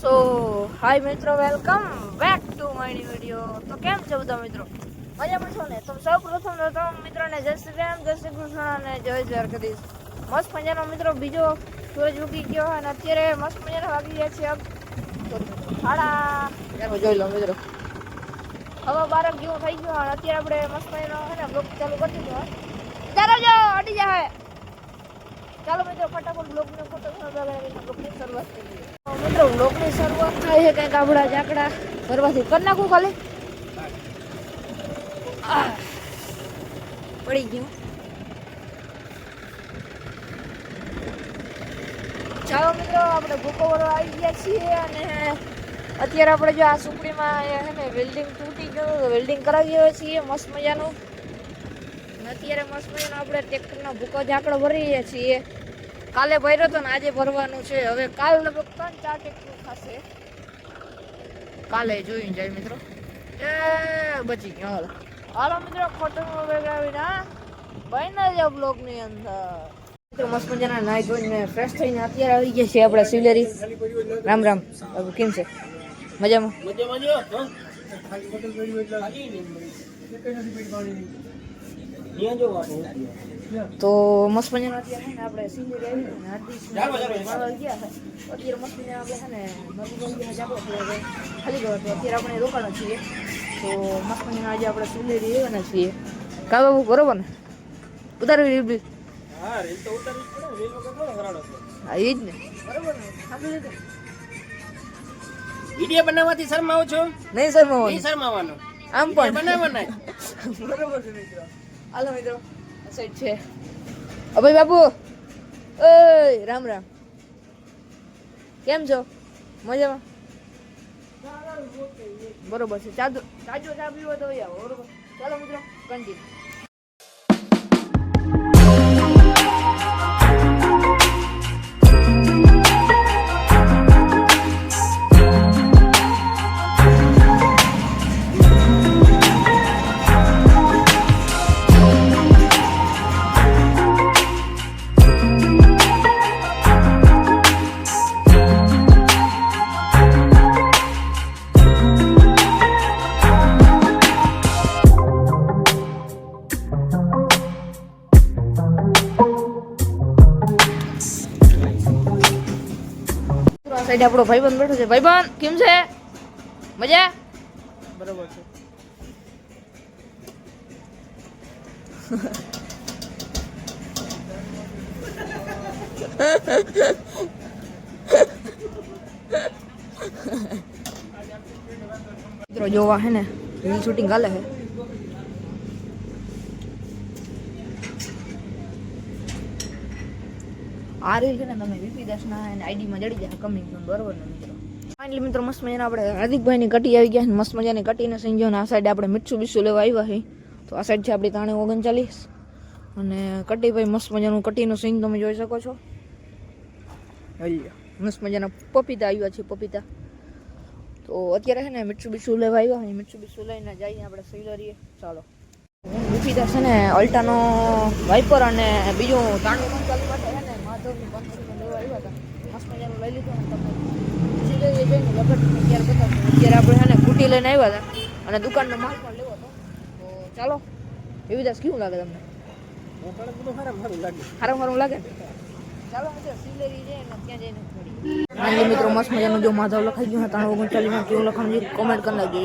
સો હાય મિત્રો, welcome back to my new video. તો કેમ છો બધા મિત્રો? મજામાં છો ને? તો સૌ પ્રથમ તો તમામ મિત્રોને જય શ્રી રામ, જય શ્રી કૃષ્ણ અને જય દ્વારકાધીશ. મસ્ત મજાનો મિત્રો બીજો સૂરજ ઉગી ગયો અને અત્યારે મસ્ત મજાના વાગી ગયા છે સાડા જોઈ લો મિત્રો, હવે 12 જેવું થઈ ગયો અને અત્યારે આપણે મસ્ત મજાનો છે ને બ્લોગ ચાલુ કરી દીધો. ચાલો જો અડી જાય. ચાલો મિત્રો ફટાફટ બ્લોગને બ્લોગની શરૂઆત કરીએ. મિત્રો બ્લોગની શરૂઆત થાય છે કંઈક આપણા જાકડા ભરવાથી. કરી નાખું ખાલી પડી ગયું. ચાલો મિત્રો આપણે ભૂકો ભરવા આવી ગયા છીએ અને અત્યારે આપણે જો આ સુપડીમાં છે ને વેલ્ડિંગ તૂટી ગયું, વેલ્ડિંગ કરાવી આવ્યા છીએ મસ્ત મજાનું. અત્યારે મસ્ત મજાનો આપણે ટ્રેક્ટરનો ભૂકો ઝાકડો ભરીએ છીએ. કાલે ભર્યો હતો ને આજે ભરવાનું છે. હવે કાલ લગભગ 3-4 ટ્રેક્ટર થશે. કાલે જોઈને જાય મિત્રો. એ બચી ગયો. હાલો મિત્રો ખોટું આવીને ભાઈ ના જાવ બ્લોગની અંદર. મિત્રો મસ્ત મજાના નાઈ ધોઈને ફ્રેશ થઈને અત્યારે આવી ગયા છે આપણે સિવલેરી. રામ રામ બાબુ, કેમ છે? મજામાં? તો મસ્ત મજાનો અત્યારે છે ને આપણે સિવલેરી આવી ગયા છે. અત્યારે મસ્ત મજાના આપણે છે ને ખાલી ગયો તો અત્યારે આપણે રોકાણા છીએ. તો મસ્ત મજાના આજે આપણે સિવલેરી લેવાના છીએ. કા બાબુ બરોબર ને? ઉતારવી રીલ? હા રીલ તો ઉતારવી જ પડે. રીલ વગર કોણ હરાડો? હા એ જ ને, બરોબર ને? સાંભળી લીધું. વિડિયો બનાવવાથી શરમાવો છો? નહીં શરમાવો, નહીં શરમાવાનું. આમ પણ બનાવવાના. બરોબર છે મિત્રો. હાલો મિત્રો સાઈડ છે. અભય બાબુ, ઓય રામ રામ, કેમ છો? મજામાં? બરોબર છે. ચાજો ચા પીવો તો આવો. બરોબર, ચાલો મિત્રો કન્ટિન્યુ. સાઈડ આપણો ભાઈબંધ બેઠો છે. ભાઈબંધ કેમ છે? મજા? બરોબર છે. મિત્રો જોવા હે ને રીલ શૂટિંગ ચાલે છે. આ રીલ છે ને તમે વીપી દાસના આઈડીમાં જડી જાય કમિંગ ઝોન. બરોબર ને મિત્રો? ફાઇનલી મિત્રો મસ્ત મજાના આપણે હાર્દિકભાઈની કટી આવી ગયા. મસ્ત મજાની કટીને સંજો. આ સાઈડ આપણે મિત્સુબિશી લેવા આવ્યા છે. તો આ સાઈડ છે આપણી 339 અને કટીભાઈ મસ્ત મજાનું કટીનું સિંગ તમે જોઈ શકો છો. મસ્ત મજાના પપીતા આવ્યા છે. પપીતા તો અત્યારે છે ને મિત્સુબિશી લેવા આવ્યા છે. મિત્સુબિશી લઈને જઈએ આપણે સિવલેરીએ. ચાલો. પપીતા છે ને અલ્ટાનો વાઇપર અને બીજું 339 માટે છે ને માધવની 500 લેવા આવ્યા હતા. મસ્ત મજાનું લઈ લીધું અને તમને સિવલેરીએ જઈને લગટ અત્યારે બતાવશું. અત્યારે આપણે છે ને કુટી લઈને આવ્યા હતા અને દુકાનનો માલ પણ લેવો હતો. તો ચાલો વિવિદાસ કેવું લાગે તમને? સારું લાગે ને? ચાલો મિત્રો સિવલેરી જઈએ ને ત્યાં જઈને ફરી. મિત્રો મસ્ત મજાનું જો માધવ લખાઈ ગયું 339 કેવું લખાણ કોમેન્ટ કરી નાખજો.